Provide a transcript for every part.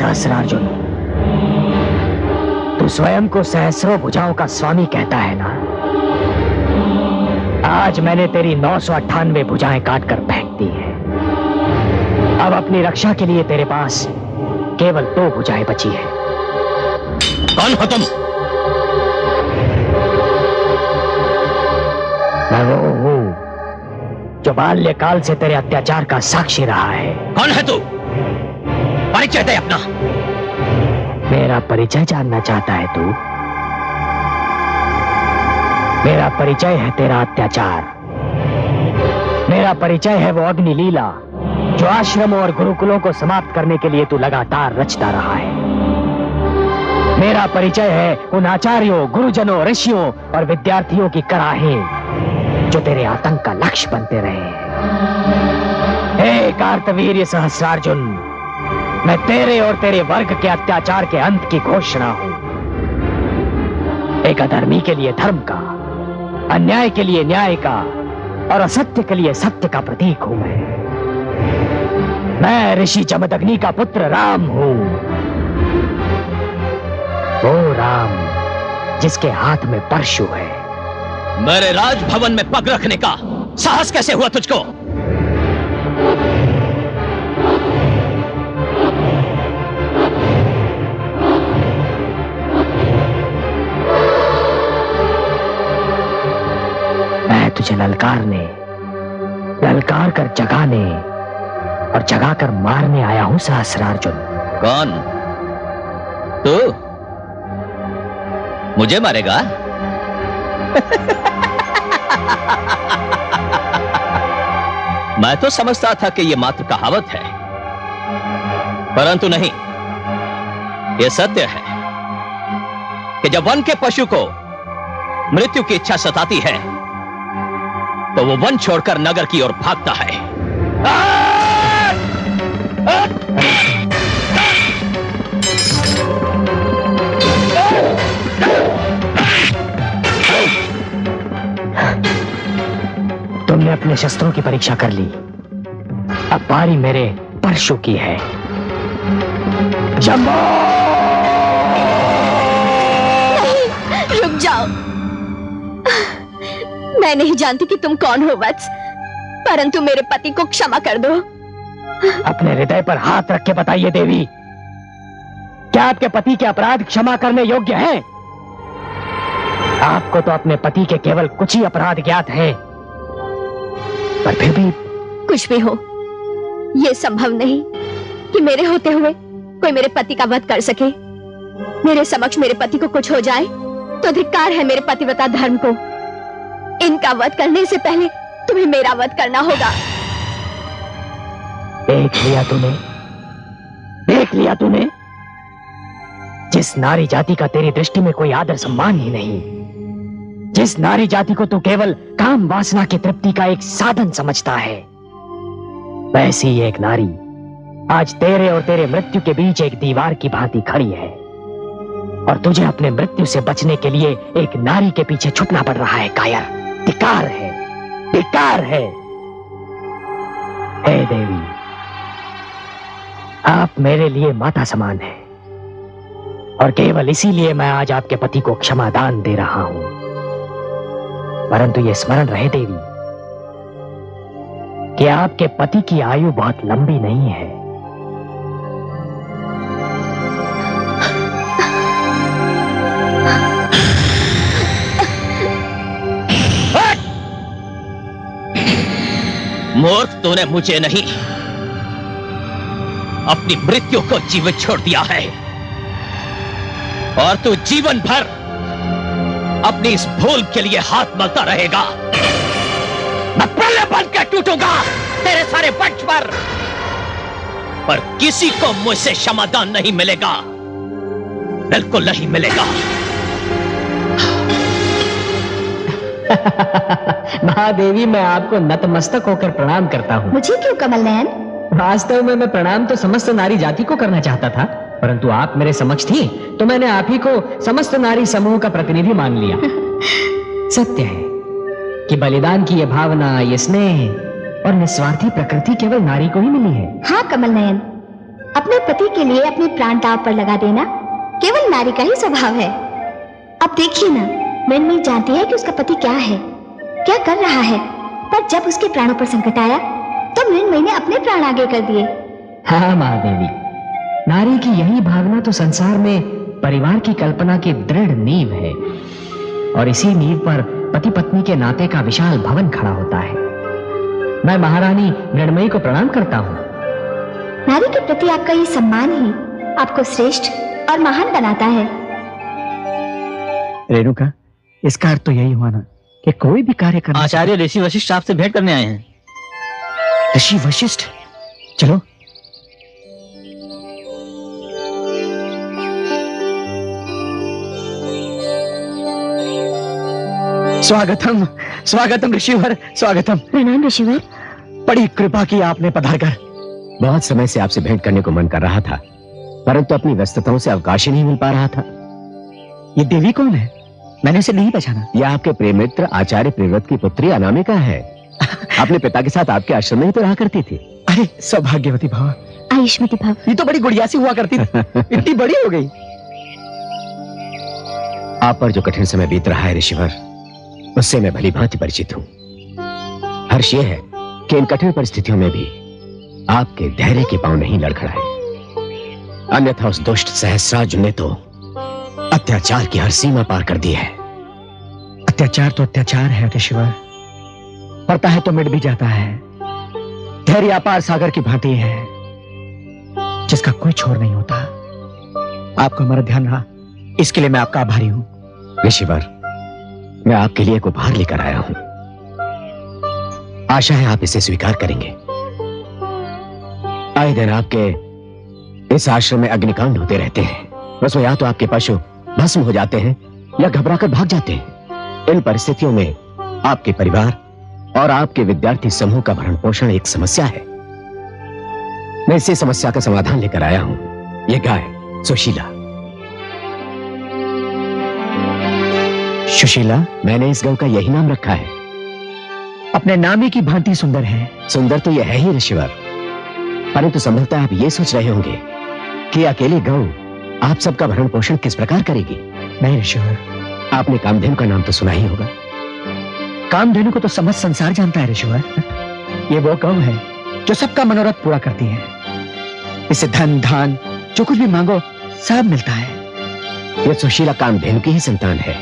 सहस्रार्जुन, तू स्वयं को सहस्रों भुजाओं का स्वामी कहता है ना? आज मैंने तेरी 998 भुजाएं काट कर फेंक दी है। अब अपनी रक्षा के लिए तेरे पास केवल 2 भुजाएं बची है। कौन हो तुम? मैं वो हूं जो बाल्यकाल से तेरे अत्याचार का साक्षी रहा है। कौन है तू? परिचय दे अपना। मेरा परिचय जानना चाहता है तू? मेरा परिचय है तेरा अत्याचार। मेरा परिचय है वो अग्नि लीला जो आश्रमों और गुरुकुलों को समाप्त करने के लिए तू लगातार रचता रहा है। मेरा परिचय है उन आचार्यों, गुरुजनों, ऋषियों और विद्यार्थियों की कराहें जो तेरे आतंक का लक्ष्य बनते रहे हैं। हे कार्तवीर्य सहस्रार्जुन, मैं तेरे और तेरे वर्ग के अत्याचार के अंत की घोषणा हूं। एक अधर्मी के लिए धर्म का, अन्याय के लिए न्याय का और असत्य के लिए सत्य का प्रतीक हूं मैं ऋषि जमदग्नि का पुत्र राम हूं। वो राम जिसके हाथ में परशु है। मेरे राजभवन में पग रखने का साहस कैसे हुआ तुझको? मैं तुझे ललकार कर जगाने और जगाकर मारने आया हूं सहस्रार्जुन। कौन तू? मुझे मारेगा? मैं तो समझता था कि यह मात्र कहावत है, परंतु नहीं, यह सत्य है कि जब वन के पशु को मृत्यु की इच्छा सताती है तो वो वन छोड़कर नगर की ओर भागता है। तुमने अपने शस्त्रों की परीक्षा कर ली, अब बारी मेरे परशु की है। जम्बो! नहीं, रुक जाओ। मैं नहीं जानती कि तुम कौन हो वत्स, परंतु मेरे पति को क्षमा कर दो। अपने हृदय पर हाथ रख के बताइए देवी, क्या आपके पति के अपराध क्षमा करने योग्य हैं? आपको तो अपने पति के केवल कुछ ही अपराध ज्ञात हैं, पर फिर भी कुछ भी हो, यह संभव नहीं कि मेरे होते हुए कोई मेरे पति का वध कर सके। मेरे समक्ष मेरे पति को कुछ हो जाए तो धिक्कार है मेरे पतिव्रता धर्म को। इनका वध करने से पहले तुम्हें मेरा वध करना होगा। देख लिया तूने, जिस नारी जाति का तेरी दृष्टि में कोई आदर सम्मान ही नहीं, जिस नारी जाति को तू केवल काम वासना की तृप्ति का एक साधन समझता है, वैसी ही एक नारी आज तेरे और तेरे मृत्यु के बीच एक दीवार की भांति खड़ी है, और तुझे अपने मृत्यु से बचने के लिए एक नारी के पीछे छुपना पड़ रहा है। कायर, धिक्कार है। हे देवी, आप मेरे लिए माता समान हैं, और केवल इसीलिए मैं आज आपके पति को क्षमा दान दे रहा हूं। परंतु यह स्मरण रहे देवी कि आपके पति की आयु बहुत लंबी नहीं है। मूर्ख, तूने मुझे नहीं, अपनी मृत्यु को जीवित छोड़ दिया है, और तू जीवन भर अपनी इस भूल के लिए हाथ मलता रहेगा। मैं प्रलय बनकर टूटूंगा तेरे सारे वंश पर किसी को मुझसे क्षमादान नहीं मिलेगा, बिल्कुल नहीं मिलेगा। महादेवी, मैं आपको नतमस्तक होकर प्रणाम करता हूँ। मुझे क्यों कमल नयन? वास्तव में मैं प्रणाम तो समस्त नारी जाति को करना चाहता था, परंतु आप मेरे समक्ष थी तो मैंने आप ही को समस्त नारी समूह का प्रतिनिधि मान लिया। सत्य है कि बलिदान की यह भावना, यह स्नेह और निस्वार्थी प्रकृति केवल नारी को ही मिली है। हाँ कमल नयन, अपने पति के लिए अपने प्राण दांव पर लगा देना केवल नारी का ही स्वभाव है। अब देखिए ना, मृण्मयी जानती है कि उसका पति क्या है, क्या कर रहा है, पर जब उसके प्राणों पर संकट आया तो मृण्मयी ने अपने प्राण आगे कर दिए। हाँ महादेवी, नारी की यही भावना तो संसार में परिवार की कल्पना की दृढ़ नींव है, और इसी नींव पर पति पत्नी के नाते का विशाल भवन खड़ा होता है। मैं महारानी मृण्मयी को प्रणाम करता हूँ। नारी के प्रति आपका ये सम्मान ही आपको श्रेष्ठ और महान बनाता है। रेणुका, इसका अर्थ तो यही हुआ ना कि कोई भी कार्य करना। आचार्य ऋषि वशिष्ठ आपसे भेंट करने आए हैं। ऋषि वशिष्ठ, चलो। स्वागतम स्वागतम ऋषिवर, स्वागतम। प्रणाम ऋषिवर। बड़ी कृपा की आपने पधारकर। बहुत समय से आपसे भेंट करने को मन कर रहा था, परंतु अपनी व्यस्तताओं से अवकाश ही नहीं मिल पा रहा था। ये देवी कौन है? मैंने उसे नहीं पहचाना। यह आपके प्रेम मित्र आचार्य प्रियव्रत की पुत्री अनामिका है। अपने पिता के साथ आपके आश्रम में ही तो रहा करती थी। अरे सौभाग्यवती भव। आयुष्मती भव। ये तो बड़ी गुड़िया सी हुआ करती थी, इतनी बड़ी हो गई। आप पर जो कठिन समय बीत रहा है ऋषिवर, उससे मैं भली भांति परिचित हूँ। हर्ष ये है कि इन कठिन परिस्थितियों में भी आपके धैर्य के पांव नहीं लड़खड़ाए, अन्यथा उस दुष्ट सहस्रार्जुन ने तो अत्याचार की हर सीमा पार कर दी है। अत्याचार तो अत्याचार है ऋषिवर, पड़ता है तो मिट भी जाता है। धैर्य अपार सागर की भांति है, जिसका कोई छोर नहीं होता। आपका हमारा ध्यान रहा, इसके लिए मैं आपका आभारी हूं। ऋषिवर, मैं आपके लिए एक उपहार लेकर आया हूं, आशा है आप इसे स्वीकार करेंगे। आए दिन आपके इस आश्रम में अग्निकांड होते रहते हैं, उसमें या तो आपके पशु भस्म हो जाते हैं या घबराकर भाग जाते हैं। इन परिस्थितियों में आपके परिवार और आपके विद्यार्थी समूह का भरण पोषण एक समस्या है। मैं इसी समस्या का समाधान लेकर आया हूं, ये गाय सुशीला। सुशीला, मैंने इस गौ का यही नाम रखा है। अपने नाम ही की भांति सुंदर है। सुंदर तो यह है ही ऋषिवर, परंतु संभवतः आप ये सोच रहे होंगे कि अकेली गौ आप सबका भरण पोषण किस प्रकार करेगी। नहीं ऋषिवर, आपने कामधेनु का नाम तो सुना ही होगा। कामधेनु को तो समस्त संसार जानता है ऋषिवर। ये वो गौ है जो सबका मनोरथ पूरा करती है। इसे धन धान जो कुछ भी मांगो सब मिलता है। यह सुशीला कामधेनु की ही संतान है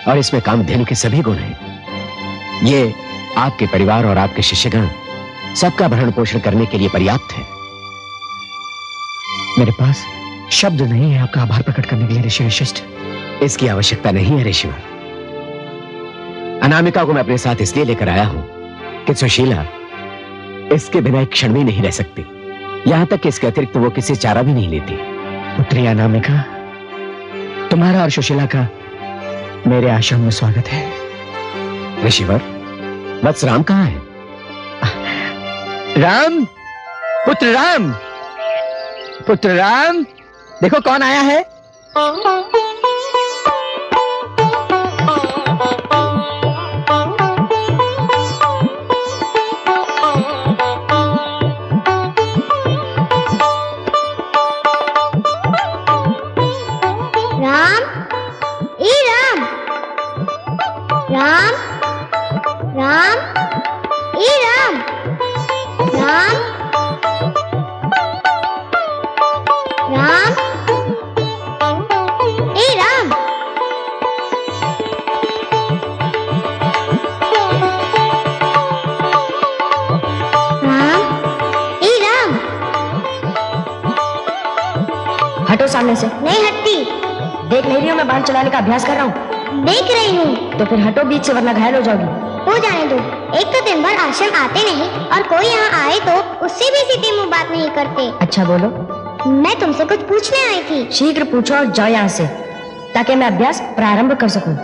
और इसमें कामधेनु के सभी गुण हैं। ये आपके परिवार और आपके शिष्यगण सबका भरण पोषण करने के लिए पर्याप्त है। मेरे पास शब्द नहीं है आपका आभार प्रकट करने के लिए ऋषि वशिष्ठ। इसकी आवश्यकता नहीं है ऋषिवर। अनामिका को मैं अपने साथ इसलिए लेकर आया हूं कि सुशीला इसके बिना एक क्षण भी नहीं रह सकती, यहां तक कि इसके अतिरिक्त वो किसी चारा भी नहीं लेती। पुत्री अनामिका, तुम्हारा और सुशीला का मेरे आश्रम में स्वागत है। ऋषिवर, वत्स राम कहाँ है? राम, पुत्र राम, पुत्र राम, देखो कौन आया है। राम, ए राम, राम, राम, ए राम, राम, राम, ए राम। राम, ए राम। हटो सामने से। नहीं हटती। देख नहीं रही हो मैं बाण चलाने का अभ्यास कर रहा हूँ? देख रही हूँ। तो फिर हटो बीच से, वरना घायल हो जाओगी। हो जाने दो। एक तो दिन भर आश्रम आते नहीं और कोई यहाँ आए तो उससे भी सीधे मुंह बात नहीं करते। अच्छा बोलो। मैं तुमसे कुछ पूछने आई थी। शीघ्र पूछो और जाओ यहाँ से, ताकि मैं अभ्यास प्रारंभ कर सकूं।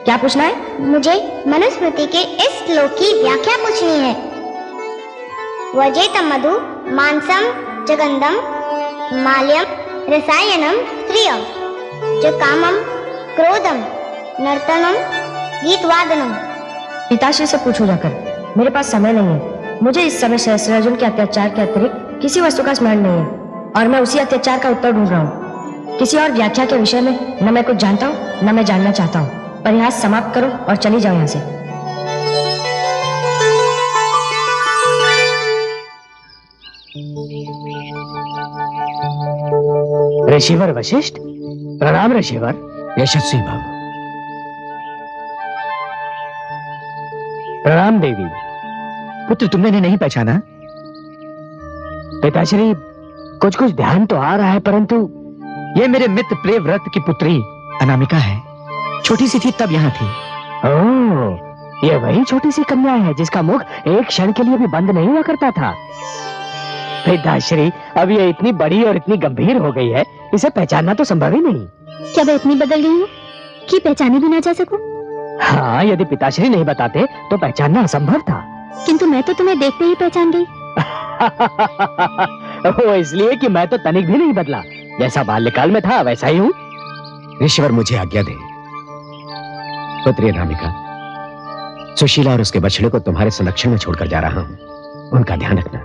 क्या पूछना है? मुझे मनुस्मृति के इस श्लोक की व्याख्या पूछनी है। वजेतम मधु मांसम जगंदम माल्यम रसायनम स्त्रियम च कामम क्रोधम नर्तनम गीतवादनम। पिताश्री से पूछो जाकर, मेरे पास समय नहीं है। मुझे इस समय सहस्रार्जुन के अत्याचार के अतिरिक्त किसी वस्तु का स्मरण नहीं है। और मैं उसी अत्याचार का उत्तर ढूंढ रहा हूँ। किसी और व्याख्या के विषय में न मैं कुछ जानता हूँ न मैं जानना चाहता हूँ। परिहास समाप्त करो और चली जाओ यहाँ से। ऋषिवर वशिष्ठ, प्रणाम ऋषिवर। यशस्वी भव। प्रणाम देवी। पुत्र, तुमने इन्हें नहीं पहचाना? पिताश्री, कुछ कुछ ध्यान तो आ रहा है, परंतु ये मेरे मित्र प्रियव्रत की पुत्री अनामिका है। छोटी सी थी तब यहाँ थी। ओह, ये वही छोटी सी कन्या है जिसका मुख एक क्षण के लिए भी बंद नहीं हुआ करता था। पिताश्री, अब ये इतनी बड़ी और इतनी गंभीर हो गई है, इसे पहचानना तो संभव ही नहीं। क्या मैं इतनी बदल गई हूँ कि पहचाने भी ना जा सकूं? हाँ, यदि पिताश्री नहीं बताते तो पहचानना असंभव था। किंतु मैं तो तुम्हें देखते ही पहचान गई। वो इसलिए कि मैं तो तनिक भी नहीं बदला। जैसा बाल्यकाल में था वैसा ही हूँ। ऋषिवर, मुझे आज्ञा दे। पुत्री अनामिका, सुशीला और उसके बछड़े को तुम्हारे संरक्षण में छोड़कर जा रहा हूँ। उनका ध्यान रखना।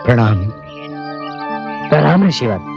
प्रणाम। प्रणाम ऋषिवर।